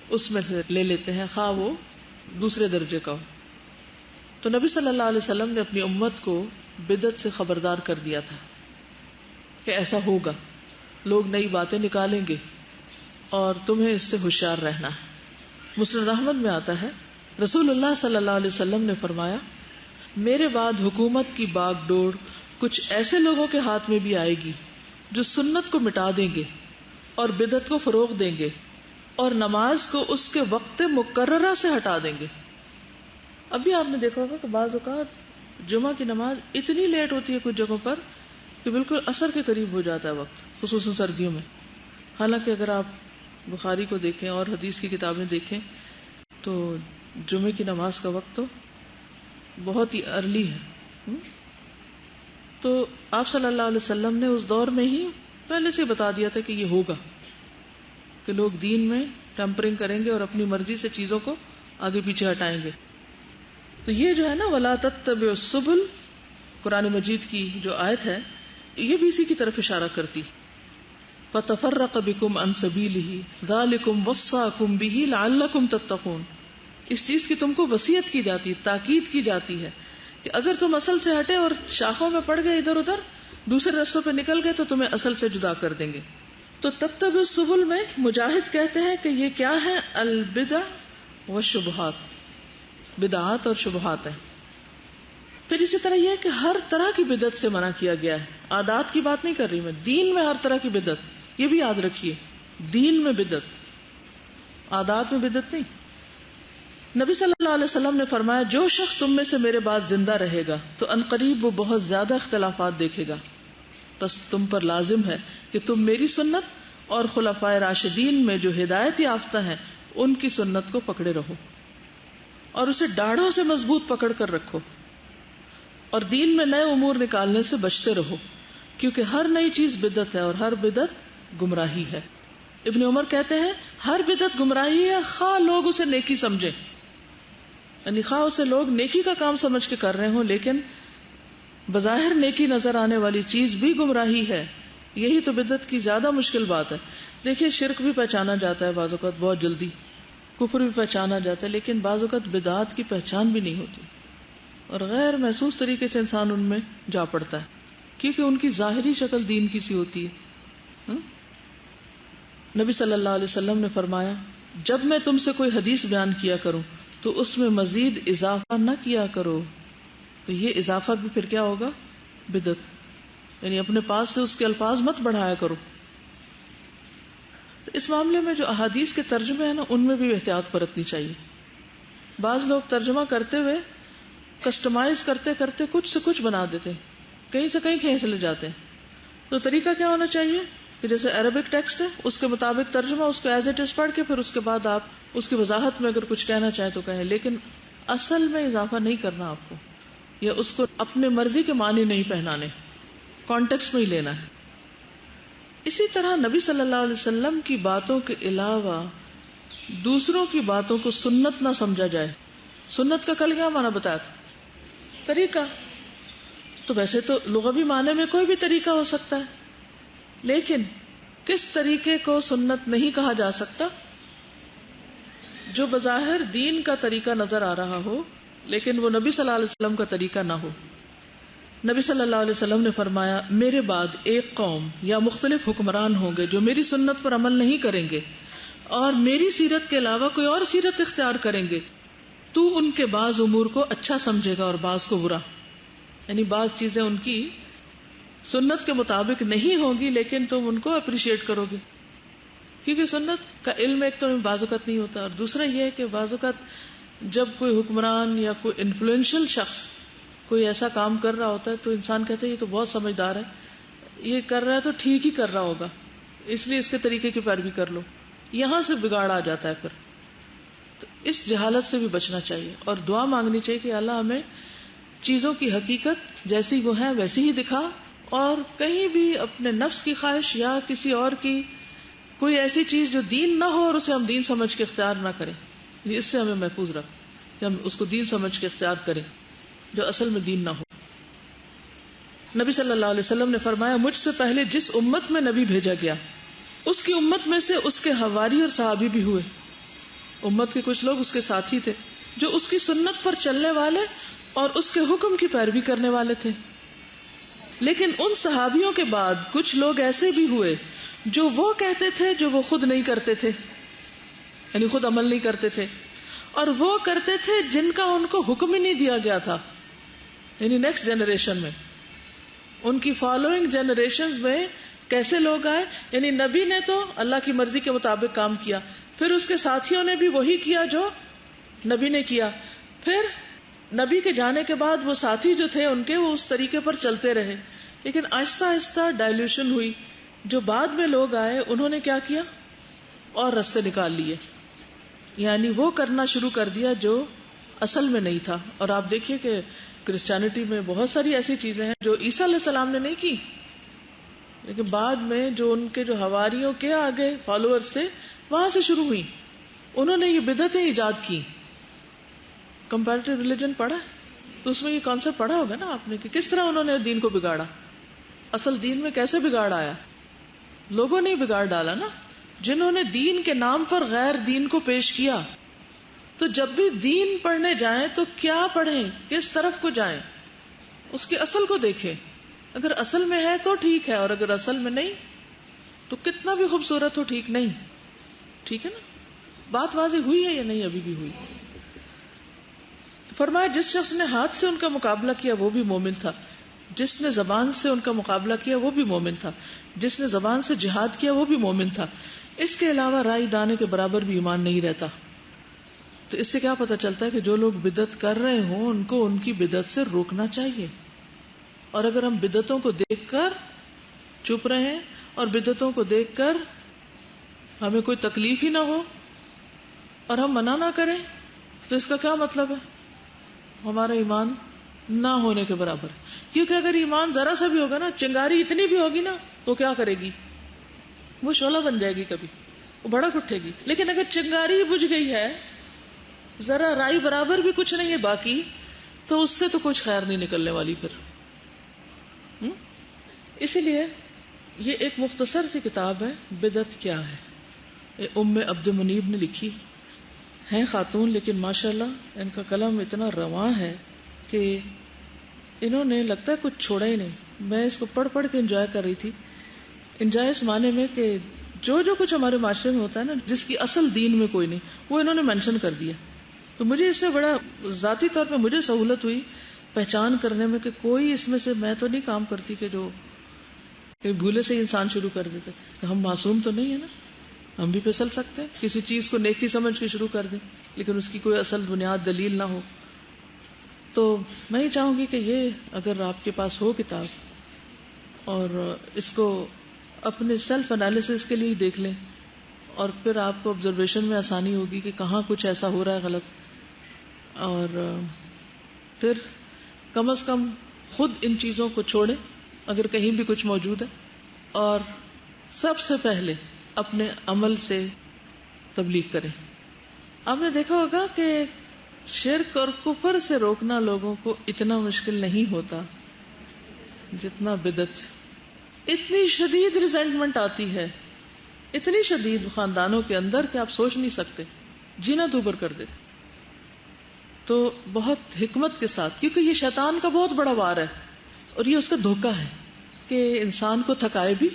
اس میں سے لے لیتے ہیں، خواہ وہ دوسرے درجے کا ہو۔ تو نبی صلی اللہ علیہ وسلم نے اپنی امت کو بدعت سے خبردار کر دیا تھا کہ ایسا ہوگا، لوگ نئی باتیں نکالیں گے، اور تمہیں اس سے ہوشیار رہنا ہے. مسند احمد میں آتا ہے رسول اللہ صلی اللہ علیہ وسلم نے فرمایا میرے بعد حکومت کی باغ ڈور کچھ ایسے لوگوں کے ہاتھ میں بھی آئے گی جو سنت کو مٹا دیں گے اور بدعت کو فروغ دیں گے اور نماز کو اس کے وقت مقررہ سے ہٹا دیں گے. ابھی آپ نے دیکھا ہوگا کہ بعض اوقات جمعہ کی نماز اتنی لیٹ ہوتی ہے کچھ جگہوں پر کہ بالکل عصر کے قریب ہو جاتا ہے وقت، خصوصاً سردیوں میں. حالانکہ اگر آپ بخاری کو دیکھیں اور حدیث کی کتابیں دیکھیں تو جمعے کی نماز کا وقت تو بہت ہی ارلی ہے. تو آپ صلی اللہ علیہ وسلم نے اس دور میں ہی پہلے سے بتا دیا تھا کہ یہ ہوگا، کہ لوگ دین میں ٹیمپرنگ کریں گے اور اپنی مرضی سے چیزوں کو آگے پیچھے ہٹائیں گے. تو یہ جو ہے نا وَلَا تَتَّبِعُوا السُّبُلَ، قرآن مجید کی جو آیت ہے یہ بھی اسی کی طرف اشارہ کرتی. فَتَفَرَّقَ بِكُمْ عَنْ سَبِيلِهِ ذَلِكُمْ وَصَّاكُمْ بِهِ لَعَلَّكُمْ تَتَّقُونَ. اس چیز کی تم کو وصیت کی جاتی، تاکید کی جاتی ہے کہ اگر تم اصل سے ہٹے اور شاخوں میں پڑ گئے ادھر ادھر دوسرے رستوں پہ نکل گئے تو تمہیں اصل سے جدا کر دیں گے. تو تتبع السبل میں مجاہد کہتے ہیں کہ یہ کیا ہے؟ البدع والشبہات، بدعات اور شبہات ہیں. پھر اسی طرح یہ کہ ہر طرح کی بدعت سے منع کیا گیا ہے. عادات کی بات نہیں کر رہی میں، دین میں ہر طرح کی بدعت، یہ بھی یاد رکھیے، دین میں بدعت، عادات میں بدعت نہیں. نبی صلی اللہ علیہ وسلم نے فرمایا جو شخص تم میں سے میرے بعد زندہ رہے گا تو عنقریب وہ بہت زیادہ اختلافات دیکھے گا. بس تم پر لازم ہے کہ تم میری سنت اور خلفائے راشدین میں جو ہدایت یافتہ ہیں ان کی سنت کو پکڑے رہو اور اسے ڈاڑھوں سے مضبوط پکڑ کر رکھو، اور دین میں نئے امور نکالنے سے بچتے رہو، کیونکہ ہر نئی چیز بدعت ہے اور ہر بدعت گمراہی ہے. ابن عمر کہتے ہیں ہر بدعت گمراہی ہے خواہ لوگ اسے نیکی سمجھیں، یعنی خواہ اسے لوگ نیکی کا کام سمجھ کے کر رہے ہوں لیکن بظاہر نیکی نظر آنے والی چیز بھی گمراہی ہے. یہی تو بدعت کی زیادہ مشکل بات ہے. دیکھیے شرک بھی پہچانا جاتا ہے بعض اوقات بہت جلدی، کفر بھی پہچانا جاتا ہے، لیکن بعض اوقات بدعات کی پہچان بھی نہیں ہوتی اور غیر محسوس طریقے سے انسان ان میں جا پڑتا ہے کیونکہ ان کی ظاہری شکل دین کی سی ہوتی ہے. نبی صلی اللہ علیہ وسلم نے فرمایا جب میں تم سے کوئی حدیث بیان کیا کروں تو اس میں مزید اضافہ نہ کیا کرو. تو یہ اضافہ بھی پھر کیا ہوگا؟ بدعت، یعنی اپنے پاس سے اس کے الفاظ مت بڑھایا کرو. تو اس معاملے میں جو احادیث کے ترجمے ہیں نا ان میں بھی احتیاط برتنی چاہیے. بعض لوگ ترجمہ کرتے ہوئے کسٹمائز کرتے کرتے کچھ سے کچھ بنا دیتے ہیں، کہیں سے کہیں کھینچ لے جاتے ہیں. تو طریقہ کیا ہونا چاہیے کہ جیسے عربک ٹیکسٹ ہے اس کے مطابق ترجمہ، اس کو ایز اٹ از پڑھ کے پھر اس کے بعد آپ اس کی وضاحت میں اگر کچھ کہنا چاہیں تو کہیں، لیکن اصل میں اضافہ نہیں کرنا آپ کو، یا اس کو اپنے مرضی کے معنی نہیں پہنانے، کانٹیکسٹ میں ہی لینا ہے. اسی طرح نبی صلی اللہ علیہ وسلم کی باتوں کے علاوہ دوسروں کی باتوں کو سنت نہ سمجھا جائے. سنت کا کل کیا معنی بتایا تھا؟ طریقہ. تو ویسے تو لغوی معنی میں کوئی بھی طریقہ ہو سکتا ہے، لیکن کس طریقے کو سنت نہیں کہا جا سکتا؟ جو بظاہر دین کا طریقہ نظر آ رہا ہو لیکن وہ نبی صلی اللہ علیہ وسلم کا طریقہ نہ ہو. نبی صلی اللہ علیہ وسلم نے فرمایا میرے بعد ایک قوم یا مختلف حکمران ہوں گے جو میری سنت پر عمل نہیں کریں گے اور میری سیرت کے علاوہ کوئی اور سیرت اختیار کریں گے. تو ان کے بعض امور کو اچھا سمجھے گا اور بعض کو برا، یعنی بعض چیزیں ان کی سنت کے مطابق نہیں ہوگی لیکن تم ان کو اپریشیٹ کرو گے، کیونکہ سنت کا علم ایک تو بعض اوقات نہیں ہوتا، اور دوسرا یہ ہے کہ بعض اوقات جب کوئی حکمران یا کوئی انفلوئنشل شخص کوئی ایسا کام کر رہا ہوتا ہے تو انسان کہتا ہے یہ تو بہت سمجھدار ہے، یہ کر رہا ہے تو ٹھیک ہی کر رہا ہوگا، اس لیے اس کے طریقے کی پیروی کر لو. یہاں سے بگاڑ آ جاتا ہے. پھر تو اس جہالت سے بھی بچنا چاہیے اور دعا مانگنی چاہیے کہ اللہ ہمیں چیزوں کی حقیقت جیسی وہ ہے ویسی ہی دکھا، اور کہیں بھی اپنے نفس کی خواہش یا کسی اور کی کوئی ایسی چیز جو دین نہ ہو اور اسے ہم دین سمجھ کے اختیار نہ کریں. اس سے ہمیں محفوظ رکھ کہ ہم اس کو دین سمجھ کے اختیار کریں جو اصل میں دین نہ ہو. نبی صلی اللہ علیہ وسلم نے فرمایا مجھ سے پہلے جس امت میں نبی بھیجا گیا اس کی امت میں سے اس کے حواری اور صحابی بھی ہوئے. امت کے کچھ لوگ اس کے ساتھی تھے جو اس کی سنت پر چلنے والے اور اس کے حکم کی پیروی کرنے والے تھے. لیکن ان صحابیوں کے بعد کچھ لوگ ایسے بھی ہوئے جو وہ کہتے تھے جو وہ خود نہیں کرتے تھے، یعنی خود عمل نہیں کرتے تھے، اور وہ کرتے تھے جن کا ان کو حکم ہی نہیں دیا گیا تھا. یعنی نیکسٹ جنریشن میں، ان کی فالوئنگ جنریشن میں کیسے لوگ آئے. یعنی نبی نے تو اللہ کی مرضی کے مطابق کام کیا، پھر اس کے ساتھیوں نے بھی وہی کیا جو نبی نے کیا، پھر نبی کے جانے کے بعد وہ ساتھی جو تھے ان کے وہ اس طریقے پر چلتے رہے. لیکن آہستہ آہستہ ڈائلیوشن ہوئی. جو بعد میں لوگ آئے انہوں نے کیا کیا؟ اور رستے نکال لیے، یعنی وہ کرنا شروع کر دیا جو اصل میں نہیں تھا. اور آپ دیکھیے کہ کرسچینٹی میں بہت ساری ایسی چیزیں ہیں جو عیسیٰ علیہ السلام نے نہیں کی، لیکن بعد میں جو ان کے جو حواریوں کے آگے فالوورز تھے وہاں سے شروع ہوئی. انہوں نے یہ بدعتیں ایجاد کی. کمپیریٹیو ریلیجن پڑھا تو اس میں یہ کانسیپٹ پڑھا ہوگا نا آپ نے کہ کس طرح انہوں نے دین کو بگاڑا. اصل دین میں کیسے بگاڑ آیا؟ لوگوں نے بگاڑ ڈالا نا، جنہوں نے دین کے نام پر غیر دین کو پیش کیا. تو جب بھی دین پڑھنے جائیں تو کیا پڑھیں، کس طرف کو جائیں، اس کی اصل کو دیکھیں. اگر اصل میں ہے تو ٹھیک ہے، اور اگر اصل میں نہیں تو کتنا بھی خوبصورت ہو ٹھیک نہیں. ٹھیک ہے نا؟ بات واضح ہوئی ہے یا نہیں؟ ابھی بھی ہوئی. فرمایا جس شخص نے ہاتھ سے ان کا مقابلہ کیا وہ بھی مومن تھا، جس نے زبان سے ان کا مقابلہ کیا وہ بھی مومن تھا، جس نے زبان سے جہاد کیا وہ بھی مومن تھا. اس کے علاوہ رائی دانے کے برابر بھی ایمان نہیں رہتا. تو اس سے کیا پتہ چلتا ہے کہ جو لوگ بدعت کر رہے ہوں ان کو ان کی بدعت سے روکنا چاہیے. اور اگر ہم بدعتوں کو دیکھ کر چپ رہے اور بدعتوں کو دیکھ کر ہمیں کوئی تکلیف ہی نہ ہو اور ہم منع نہ کریں تو اس کا کیا مطلب ہے؟ ہمارا ایمان نہ ہونے کے برابر. کیونکہ اگر ایمان ذرا سا بھی ہوگا نا، چنگاری اتنی بھی ہوگی نا، وہ کیا کرے گی؟ وہ شعلہ بن جائے گی، کبھی وہ بھڑک اٹھے گی. لیکن اگر چنگاری بجھ گئی ہے، ذرا رائی برابر بھی کچھ نہیں ہے باقی، تو اس سے تو کچھ خیر نہیں نکلنے والی پھر. اسی لیے یہ ایک مختصر سی کتاب ہے بدعت کیا ہے. ام عبد منیب نے لکھی ہیں، خاتون، لیکن ماشاءاللہ ان کا قلم اتنا رواں ہے کہ انہوں نے لگتا ہے کچھ چھوڑا ہی نہیں. میں اس کو پڑھ پڑھ کے انجوائے کر رہی تھی. انجوائے اس معنی میں کہ جو کچھ ہمارے معاشرے میں ہوتا ہے نا، جس کی اصل دین میں کوئی نہیں، وہ انہوں نے مینشن کر دیا. تو مجھے اس سے بڑا ذاتی طور پہ مجھے سہولت ہوئی پہچان کرنے میں کہ کوئی اس میں سے میں تو نہیں کام کرتی کہ جو بھولے سے انسان شروع کر دیتے. ہم معصوم تو نہیں ہے نا، ہم بھی پھسل سکتے ہیں، کسی چیز کو نیکی سمجھ کے شروع کر دیں لیکن اس کی کوئی اصل بنیاد دلیل نہ ہو. تو میں ہی چاہوں گی کہ یہ اگر آپ کے پاس ہو کتاب اور اس کو اپنے سیلف انالیسس کے لیے دیکھ لیں، اور پھر آپ کو آبزرویشن میں آسانی ہوگی کہ کہاں کچھ ایسا ہو رہا ہے غلط، اور پھر کم از کم خود ان چیزوں کو چھوڑیں اگر کہیں بھی کچھ موجود ہے، اور سب سے پہلے اپنے عمل سے تبلیغ کریں. آپ نے دیکھا ہوگا کہ شرک اور کفر سے روکنا لوگوں کو اتنا مشکل نہیں ہوتا جتنا بدعت سے. اتنی شدید ریزنٹمنٹ آتی ہے، اتنی شدید خاندانوں کے اندر کہ آپ سوچ نہیں سکتے، جینا دوبر کر دیتے. تو بہت حکمت کے ساتھ، کیونکہ یہ شیطان کا بہت بڑا وار ہے اور یہ اس کا دھوکہ ہے کہ انسان کو تھکائے بھی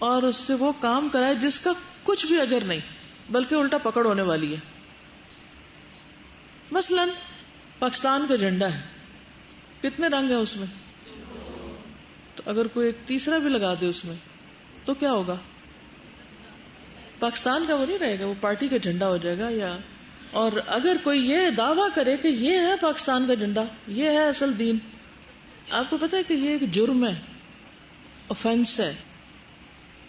اور اس سے وہ کام کرائے جس کا کچھ بھی اجر نہیں بلکہ الٹا پکڑ ہونے والی ہے. مثلا پاکستان کا جھنڈا ہے، کتنے رنگ ہیں اس میں؟ تو اگر کوئی ایک تیسرا بھی لگا دے اس میں تو کیا ہوگا؟ پاکستان کا وہ نہیں رہے گا، وہ پارٹی کا جھنڈا ہو جائے گا. یا اور اگر کوئی یہ دعویٰ کرے کہ یہ ہے پاکستان کا جھنڈا، یہ ہے اصل دین، آپ کو پتا ہے کہ یہ ایک جرم ہے، آفینس ہے.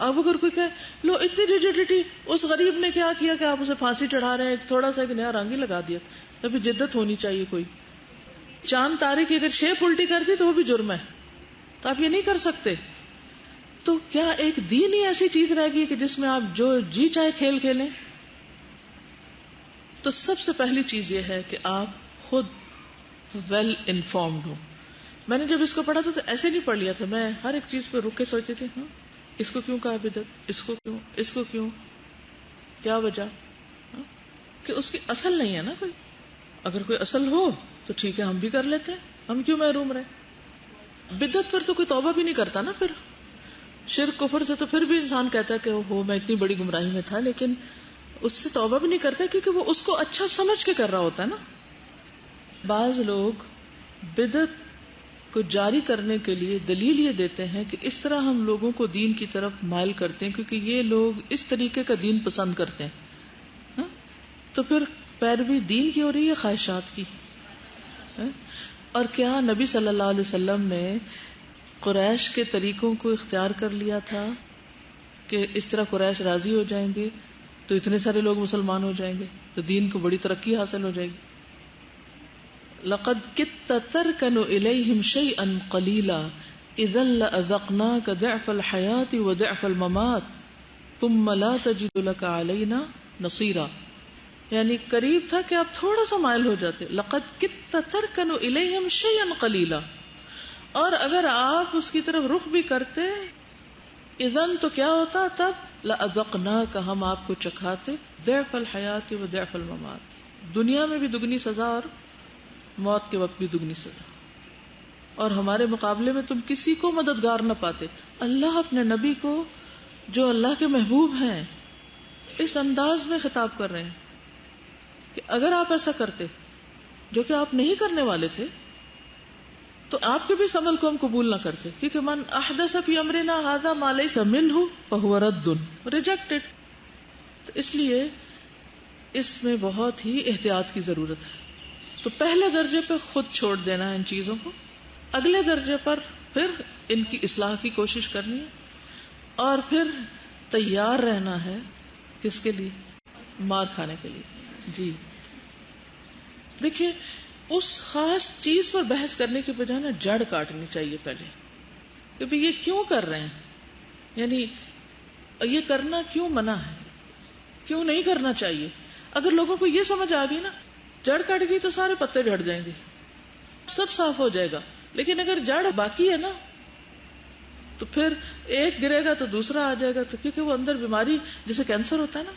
اب اگر کوئی کہے لو اتنی ریجیڈیٹی، اس غریب نے کیا کیا کہ آپ اسے پھانسی چڑھا رہے ہیں، تھوڑا سا ایک نیا رنگ ہی لگا دیا. ابھی جدت ہونی چاہیے. کوئی چاند تارے کی اگر شیپ الٹی کر دی تو وہ بھی جرم ہے، تو آپ یہ نہیں کر سکتے. تو کیا ایک دین ہی ایسی چیز رہ گئی کہ جس میں آپ جو جی چاہے کھیل کھیلیں؟ تو سب سے پہلی چیز یہ ہے کہ آپ خود ویل انفارمڈ ہو. میں نے جب اس کو پڑھا تھا تو ایسے نہیں پڑھ لیا تھا، میں ہر ایک چیز پہ رک کے سوچتی تھی اس کو کیوں کہا بدعت، اس کو کیوں، کیا وجہ، کہ اس کی اصل نہیں ہے نا کوئی. اگر کوئی اصل ہو تو ٹھیک ہے، ہم بھی کر لیتے ہیں، ہم کیوں محروم رہے. بدعت پر تو کوئی توبہ بھی نہیں کرتا نا، پھر شرک کفر سے تو پھر بھی انسان کہتا ہے کہ وہ میں اتنی بڑی گمراہی میں تھا، لیکن اس سے توبہ بھی نہیں کرتا کیونکہ وہ اس کو اچھا سمجھ کے کر رہا ہوتا ہے نا. بعض لوگ بدعت کو جاری کرنے کے لیے دلیل یہ دیتے ہیں کہ اس طرح ہم لوگوں کو دین کی طرف مائل کرتے ہیں کیونکہ یہ لوگ اس طریقے کا دین پسند کرتے ہیں. تو پھر پیروی دین کی ہو رہی ہے خواہشات کی. اور کیا نبی صلی اللہ علیہ وسلم نے قریش کے طریقوں کو اختیار کر لیا تھا کہ اس طرح قریش راضی ہو جائیں گے تو اتنے سارے لوگ مسلمان ہو جائیں گے تو دین کو بڑی ترقی حاصل ہو جائے گی؟ لقد كدت تركن إليهم شيئا قليلا إذا لأذقناك ضعف الحياة وضعف الممات ثم لا تجد لك علينا نصيرا. یعنی قریب تھا کہ آپ تھوڑا سا مائل ہو جاتے. لقد كدت تركن إليهم شيئا قليلا، اور اگر آپ اس کی طرف رخ بھی کرتے اذن تو کیا ہوتا، تب لأذقناك ہم آپ کو چکھاتے ضعف الحیات و ضعف الممات، دنیا میں بھی دگنی سزا اور موت کے وقت بھی دگنی سزا. اور ہمارے مقابلے میں تم کسی کو مددگار نہ پاتے. اللہ اپنے نبی کو جو اللہ کے محبوب ہیں اس انداز میں خطاب کر رہے ہیں کہ اگر آپ ایسا کرتے جو کہ آپ نہیں کرنے والے تھے تو آپ کے بھی اس عمل کو ہم قبول نہ کرتے، کیونکہ من احدث فی امرنا ھذا ما لیس منہ فہو رد ریجیکٹڈ. تو اس لیے اس میں بہت ہی احتیاط کی ضرورت ہے. تو پہلے درجے پہ خود چھوڑ دینا ہے ان چیزوں کو، اگلے درجے پر پھر ان کی اصلاح کی کوشش کرنی ہے، اور پھر تیار رہنا ہے کس کے لیے؟ مار کھانے کے لیے. جی دیکھیے، اس خاص چیز پر بحث کرنے کے بجائے نا جڑ کاٹنی چاہیے پہلے کہ بھی یہ کیوں کر رہے ہیں، یعنی یہ کرنا کیوں منع ہے، کیوں نہیں کرنا چاہیے. اگر لوگوں کو یہ سمجھ آ گئی نا، جڑ کٹ گئی تو سارے پتے جھڑ جائیں گے، سب صاف ہو جائے گا. لیکن اگر جڑ باقی ہے نا تو پھر ایک گرے گا تو دوسرا آ جائے گا. تو کیونکہ وہ اندر بیماری جیسے کینسر ہوتا ہے نا،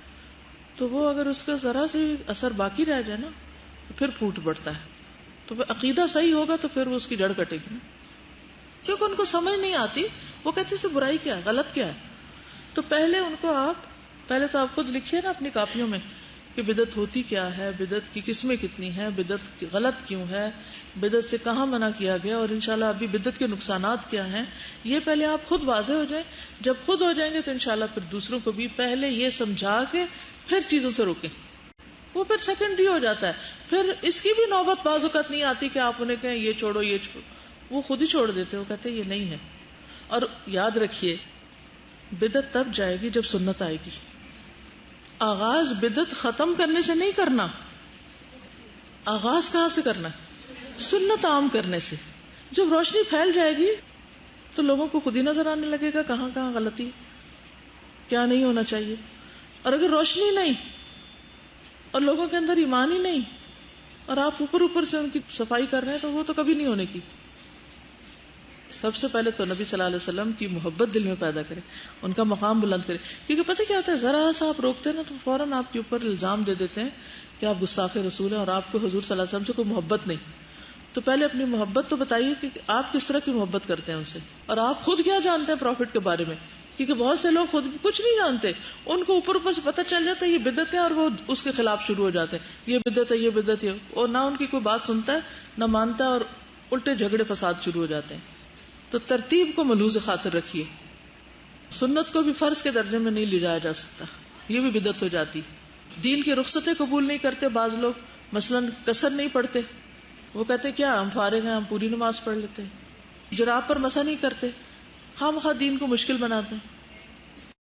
تو وہ اگر اس کا ذرا سے اثر باقی رہ جائے نا تو پھر پھوٹ پڑتا ہے. تو پھر عقیدہ صحیح ہوگا تو پھر وہ اس کی جڑ کٹے گی نا، کیونکہ ان کو سمجھ نہیں آتی. وہ کہتے ہیں برائی کیا ہے، غلط کیا ہے. تو پہلے ان کو پہلے تو آپ خود لکھیے نا اپنی کاپیوں میں کہ بدعت ہوتی کیا ہے، بدعت کی قسمیں کتنی ہیں، بدعت غلط کیوں ہے، بدعت سے کہاں منع کیا گیا، اور انشاءاللہ ابھی بدعت کے نقصانات کیا ہیں. یہ پہلے آپ خود واضح ہو جائیں. جب خود ہو جائیں گے تو انشاءاللہ پھر دوسروں کو بھی پہلے یہ سمجھا کے پھر چیزوں سے روکیں. وہ پھر سیکنڈری ہو جاتا ہے. پھر اس کی بھی نوبت بعض اوقات نہیں آتی کہ آپ انہیں کہیں یہ چھوڑو یہ چھوڑو، وہ خود ہی چھوڑ دیتے. وہ کہتے یہ نہیں ہے. اور یاد رکھیے بدعت تب جائے گی جب سنت آئے گی. آغاز بدعت ختم کرنے سے نہیں کرنا، آغاز کہاں سے کرنا؟ سنت عام کرنے سے. جب روشنی پھیل جائے گی تو لوگوں کو خود ہی نظر آنے لگے گا کہاں کہاں غلطی، کیا نہیں ہونا چاہیے. اور اگر روشنی نہیں اور لوگوں کے اندر ایمان ہی نہیں اور آپ اوپر اوپر سے ان کی صفائی کر رہے ہیں تو وہ تو کبھی نہیں ہونے کی. سب سے پہلے تو نبی صلی اللہ علیہ وسلم کی محبت دل میں پیدا کرے، ان کا مقام بلند کرے. کیونکہ پتہ کیا ہوتا ہے، ذرا سا آپ روکتے ہیں نا تو فوراً آپ کے اوپر الزام دے دیتے ہیں کہ آپ گستاخ رسول ہیں اور آپ کو حضور صلی اللہ علیہ وسلم سے کوئی محبت نہیں. تو پہلے اپنی محبت تو بتائیے کہ آپ کس طرح کی محبت کرتے ہیں ان سے، اور آپ خود کیا جانتے ہیں پروفٹ کے بارے میں. کیونکہ بہت سے لوگ خود کچھ نہیں جانتے، ان کو اوپر اوپر سے پتہ چل جاتا ہے یہ بدعت ہے اور وہ اس کے خلاف شروع ہو جاتے ہیں، یہ بدعت ہے یہ بدعت ہے، اور نہ ان کی کوئی بات سنتا ہے نہ مانتا ہے، اور الٹے جھگڑے فساد شروع ہو جاتے ہیں. تو ترتیب کو ملحوظ خاطر رکھیے. سنت کو بھی فرض کے درجے میں نہیں لے جایا جا سکتا، یہ بھی بدعت ہو جاتی. دین کی رخصتیں قبول نہیں کرتے بعض لوگ، مثلا کسر نہیں پڑھتے، وہ کہتے کیا ہم فارغ ہیں ہم پوری نماز پڑھ لیتے ہیں. جراب پر مسح نہیں کرتے، خواہ مخواہ دین کو مشکل بناتے ہیں.